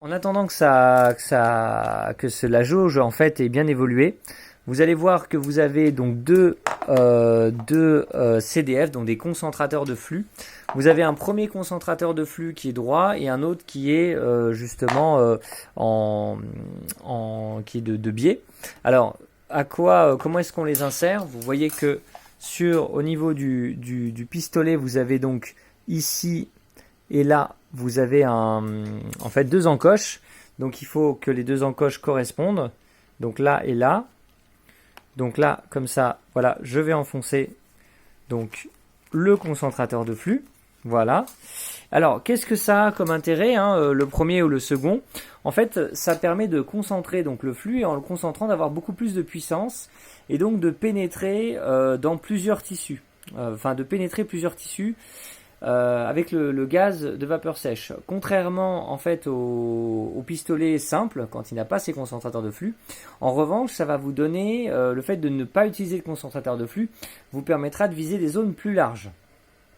En attendant que la jauge en fait ait bien évolué, vous allez voir que vous avez donc deux CDF, donc des concentrateurs de flux. Vous avez un premier concentrateur de flux qui est droit et un autre qui est justement qui est de biais. Alors, comment est-ce qu'on les insère? Vous voyez que au niveau du pistolet, vous avez donc ici et là, vous avez en fait deux encoches. Donc il faut que les deux encoches correspondent. Donc là et là. Donc là, comme ça, voilà, je vais enfoncer donc le concentrateur de flux. Voilà. Alors, qu'est-ce que ça a comme intérêt, le premier ou le second? En fait, ça permet de concentrer donc le flux et en le concentrant d'avoir beaucoup plus de puissance et donc de pénétrer dans plusieurs tissus. De pénétrer plusieurs tissus avec le gaz de vapeur sèche. Contrairement en fait au pistolet simple, quand il n'a pas ses concentrateurs de flux, en revanche, ça va vous donner, le fait de ne pas utiliser le concentrateur de flux, vous permettra de viser des zones plus larges.